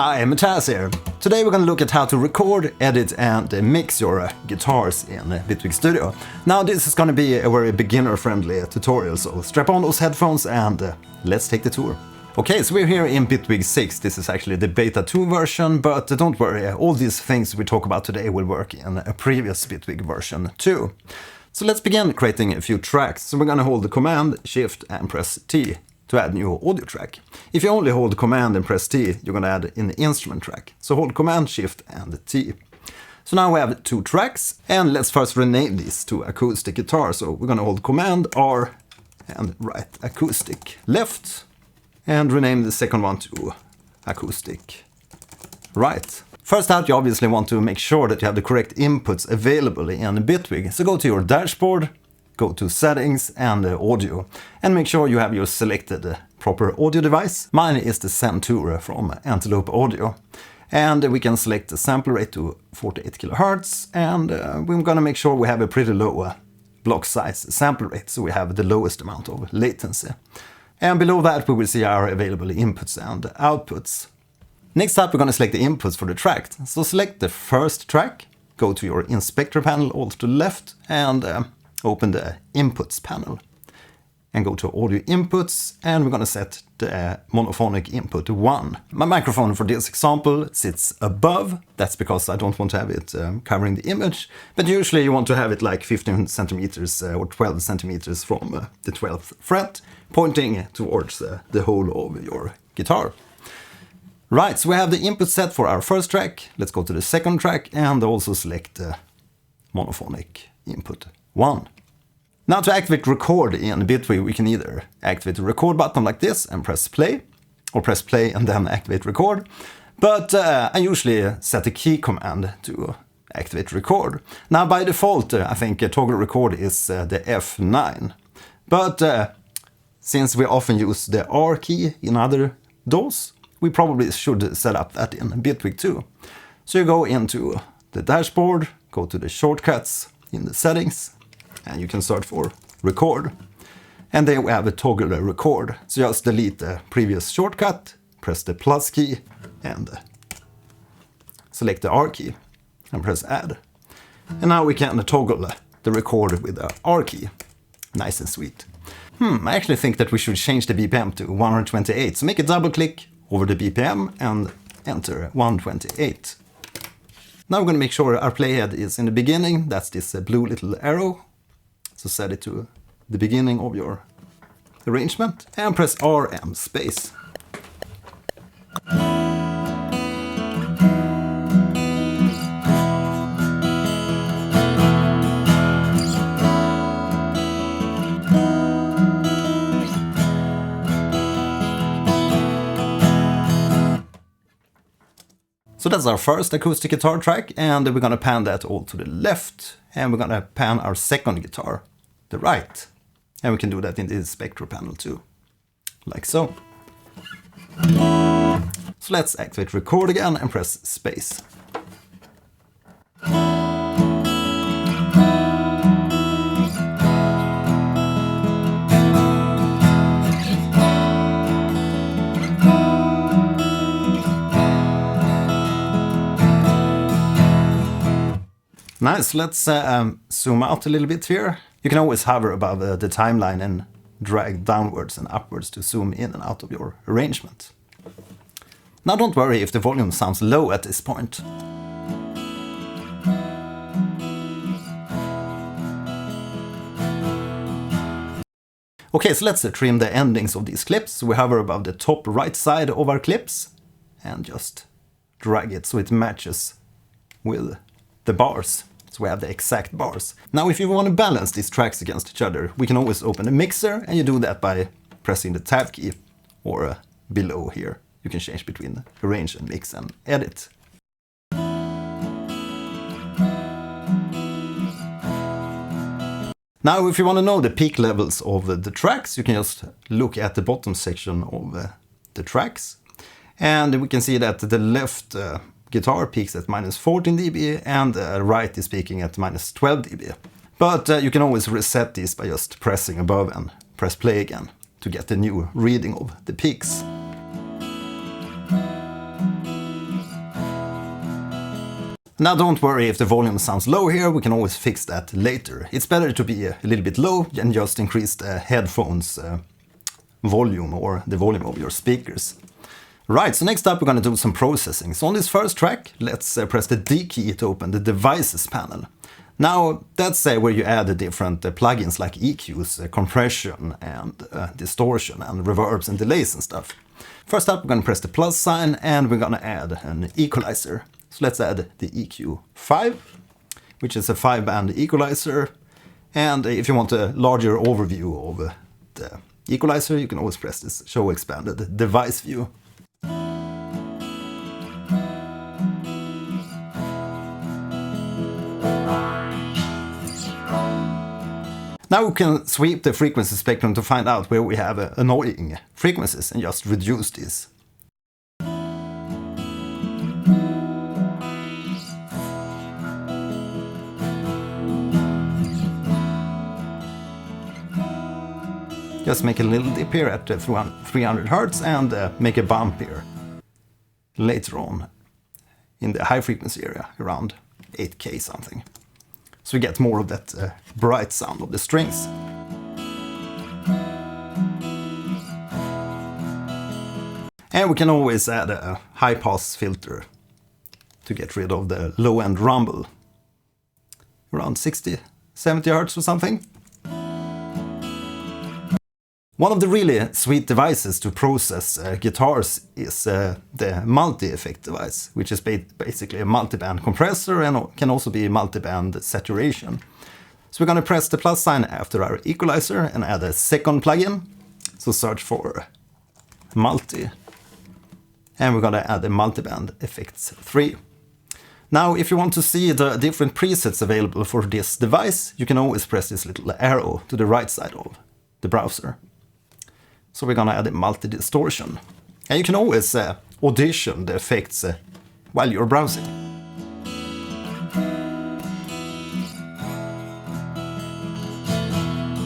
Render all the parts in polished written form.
Hi, Matthias here. Today we're going to look at how to record, edit and mix your guitars in Bitwig Studio. Now this is going to be a very beginner-friendly tutorial, so strap on those headphones and let's take the tour. Okay, so we're here in Bitwig 6. This is actually the beta 2 version, but don't worry, all these things we talk about today will work in a previous Bitwig version too. So let's begin creating a few tracks. So we're going to hold the Command, Shift and press T to add new audio track. If you only hold Command and press T, you're going to add in the instrument track. So hold Command, Shift and T. So now we have 2 tracks, and let's first rename these to acoustic guitar. So we're going to hold Command R and write acoustic left, and rename the second one to acoustic right. First out, you obviously want to make sure that you have the correct inputs available in Bitwig. So go to your dashboard, go to settings and audio, and make sure you have your selected proper audio device. Mine is the Zen2 from Antelope Audio. And we can select the sample rate to 48 kHz, and we're going to make sure we have a pretty low block size sample rate, so we have the lowest amount of latency. And below that we will see our available inputs and outputs. Next up, we're going to select the inputs for the track. So select the first track, go to your inspector panel all to the left, and open the inputs panel. And go to audio inputs, and we're going to set the monophonic input to 1. My microphone for this example sits above. That's because I don't want to have it covering the image. But usually you want to have it like 15 centimeters or 12 centimeters from the 12th fret, pointing towards the whole of your guitar. Right, so we have the input set for our first track. Let's go to the second track and also select the monophonic input 1. Now to activate record in Bitwig, we can either activate the record button like this and press play, or press play and then activate record. But I usually set a key command to activate record. Now by default, I think toggle record is the F9. But since we often use the R key in other DAWs, we probably should set up that in Bitwig too. So you go into the dashboard, go to the shortcuts in the settings, and you can search for record. And then we have a toggle record. So just delete the previous shortcut, press the plus key, and select the R key, and press add. And now we can toggle the record with the R key. Nice and sweet. I actually think that we should change the BPM to 128. So make a double click over the BPM and enter 128. Now we're going to make sure our playhead is in the beginning. That's this blue little arrow. So set it to the beginning of your arrangement and press RM space. So that's our first acoustic guitar track, and we're going to pan that all to the left, and we're going to pan our second guitar, the right. And we can do that in the inspector panel too, like so. So let's activate record again and press space. Nice, let's zoom out a little bit here. You can always hover above the timeline and drag downwards and upwards to zoom in and out of your arrangement. Now don't worry if the volume sounds low at this point. Okay, so let's trim the endings of these clips. So we hover above the top right side of our clips and just drag it so it matches with the bars. So we have the exact bars. Now if you want to balance these tracks against each other, we can always open a mixer, and you do that by pressing the tab key, or below here. You can change between arrange and mix and edit. Now if you want to know the peak levels of the tracks, you can just look at the bottom section of the tracks. And we can see that the left guitar peaks at -14 dB and right is peaking at -12 dB. But you can always reset this by just pressing above and press play again to get the new reading of the peaks. Now don't worry if the volume sounds low here, we can always fix that later. It's better to be a little bit low and just increase the headphones volume or the volume of your speakers. Right, so next up we're going to do some processing. So on this first track, let's press the D key to open the devices panel. Now that's where you add the different plugins like EQs, compression and distortion and reverbs and delays and stuff. First up we're going to press the plus sign and we're going to add an equalizer. So let's add the EQ5, which is a 5-band equalizer. And if you want a larger overview of the equalizer, you can always press this show expanded device view. Now we can sweep the frequency spectrum to find out where we have annoying frequencies and just reduce these. Just make a little dip here at 300 Hz and make a bump here later on in the high frequency area around 8K something. So we get more of that bright sound of the strings. And we can always add a high pass filter to get rid of the low end rumble. Around 60, 70 Hz or something. One of the really sweet devices to process guitars is the multi-effect device, which is basically a multiband compressor and can also be multiband saturation. So we're going to press the plus sign after our equalizer and add a second plugin. So search for multi. And we're going to add a multiband effects 3. Now, if you want to see the different presets available for this device, you can always press this little arrow to the right side of the browser. So we're going to add a multi-distortion. And you can always audition the effects while you're browsing.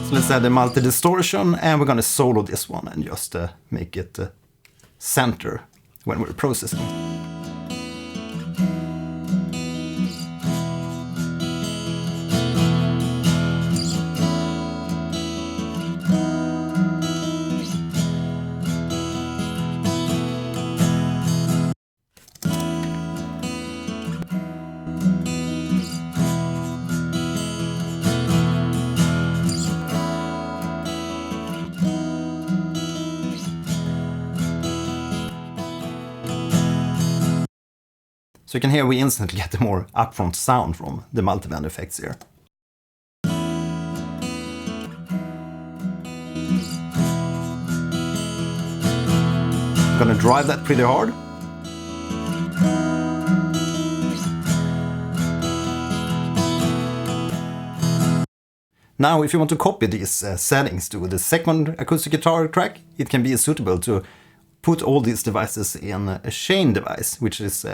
So let's add a multi-distortion and we're going to solo this one and just make it center when we're processing. So you can hear we instantly get the more upfront sound from the multiband effects here. I'm gonna drive that pretty hard. Now if you want to copy these settings to the second acoustic guitar track, it can be suitable to put all these devices in a chain device, which is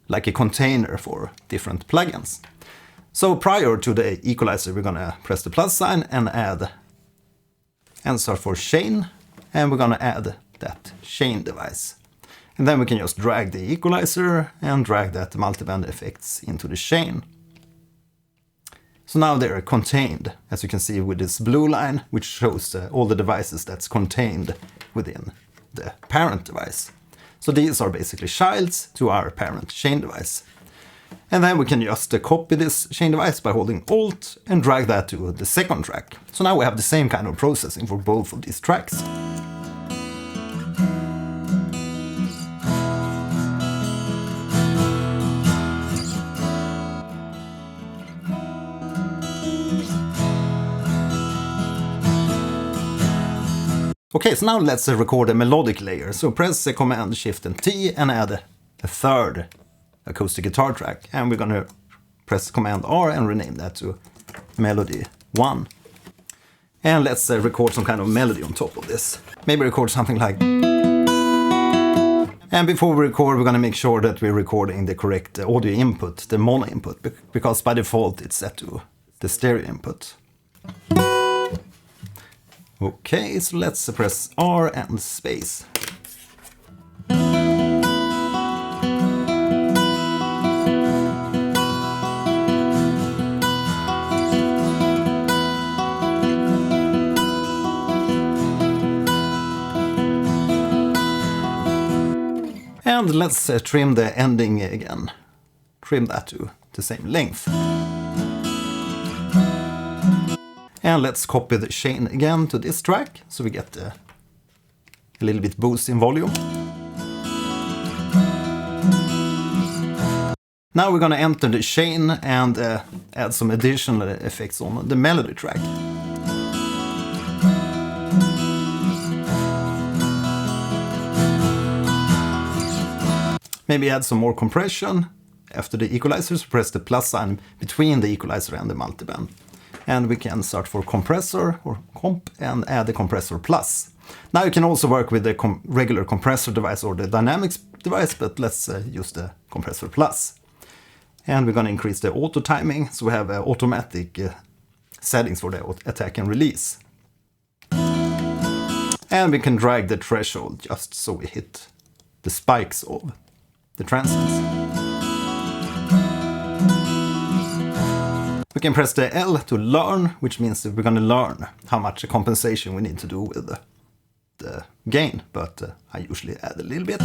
like a container for different plugins. So prior to the equalizer, we're gonna press the plus sign and add and search for chain, and we're gonna add that chain device. And then we can just drag the equalizer and drag that multiband effects into the chain. So now they're contained, as you can see with this blue line, which shows all the devices that's contained within the parent device. So these are basically childs to our parent chain device. And then we can just copy this chain device by holding Alt and drag that to the second track. So now we have the same kind of processing for both of these tracks. Okay, so now let's record a melodic layer. So press Command Shift and T and add a third acoustic guitar track. And we're gonna press Command R and rename that to Melody 1. And let's record some kind of melody on top of this. Maybe record something like... And before we record, we're gonna make sure that we're recording the correct audio input, the mono input, because by default it's set to the stereo input. Okay, so let's press R and space. And let's trim the ending again. Trim that to the same length. And let's copy the chain again to this track, so we get a little bit boost in volume. Now we're gonna enter the chain and add some additional effects on the melody track. Maybe add some more compression. After the equalizer, so press the plus sign between the equalizer and the multiband. And we can search for compressor or comp and add the compressor plus. Now you can also work with the regular compressor device or the dynamics device, but let's use the compressor plus. And we're going to increase the auto timing, so we have automatic settings for the attack and release. And we can drag the threshold just so we hit the spikes of the transients. We can press the L to learn, which means that we're going to learn how much compensation we need to do with the gain, but I usually add a little bit.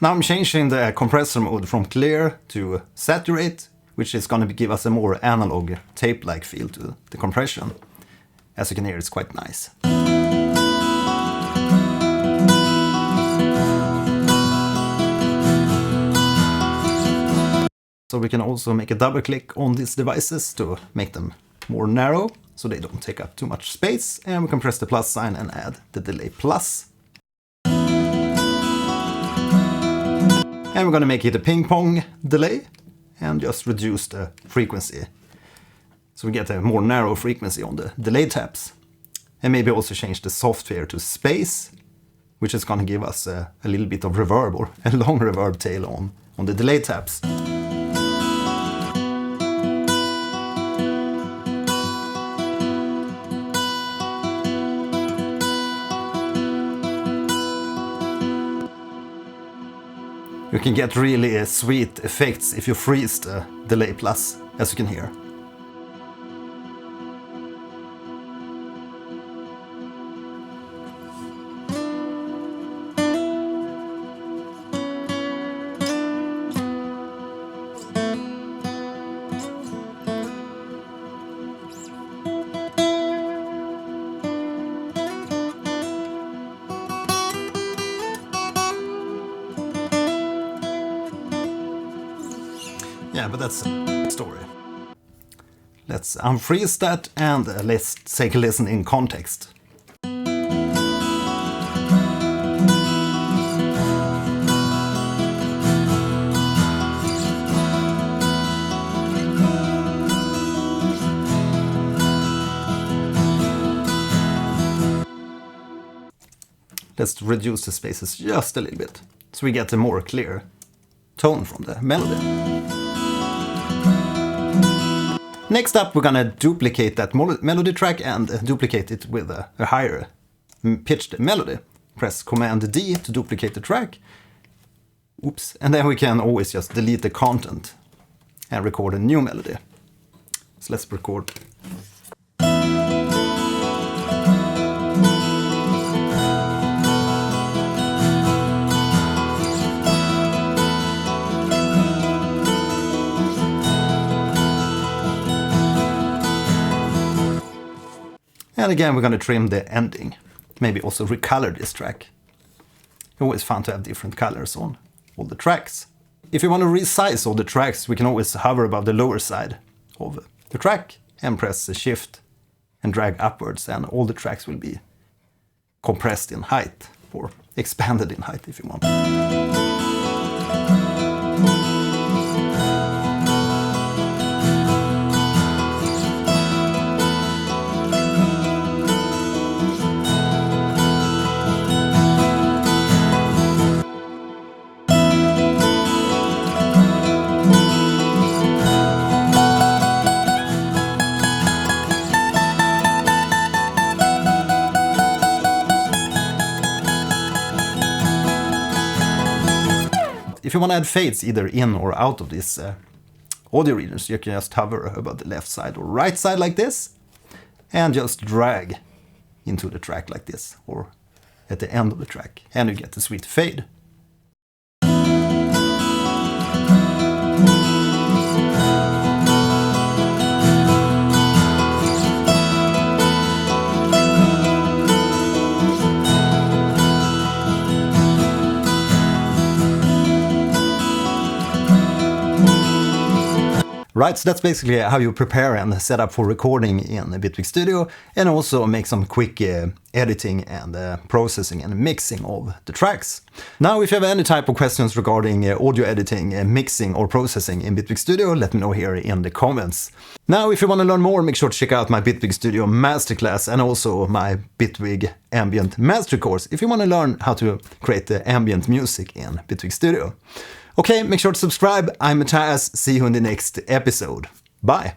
Now I'm changing the compressor mode from clear to saturate, which is going to give us a more analog tape-like feel to the compression. As you can hear, it's quite nice. So we can also make a double click on these devices to make them more narrow, so they don't take up too much space. And we can press the plus sign and add the delay plus. And we're going to make it a ping pong delay and just reduce the frequency. So we get a more narrow frequency on the delay taps. And maybe also change the software to space, which is going to give us a little bit of reverb or a long reverb tail on the delay taps. You can get really sweet effects if you freeze the delay plus, as you can hear. Yeah, but that's a story. Let's unfreeze that and let's take a listen in context. Let's reduce the spaces just a little bit, so we get a more clear tone from the melody. Next up, we're gonna duplicate that melody track and duplicate it with a higher pitched melody. Press Command D to duplicate the track. Oops. And then we can always just delete the content and record a new melody. So let's record. And again, we're going to trim the ending. Maybe also recolor this track. Always fun to have different colors on all the tracks. If you want to resize all the tracks, we can always hover above the lower side of the track and press the shift and drag upwards, and all the tracks will be compressed in height or expanded in height if you want. If you want to add fades either in or out of this audio readers, you can just hover about the left side or right side like this, and just drag into the track like this, or at the end of the track, and you get the sweet fade. Right, so that's basically how you prepare and set up for recording in Bitwig Studio, and also make some quick editing and processing and mixing of the tracks. Now, if you have any type of questions regarding audio editing, mixing or processing in Bitwig Studio, let me know here in the comments. Now, if you want to learn more, make sure to check out my Bitwig Studio Masterclass and also my Bitwig Ambient Master Course if you want to learn how to create the ambient music in Bitwig Studio. Okay, make sure to subscribe. I'm Matthias. See you in the next episode. Bye!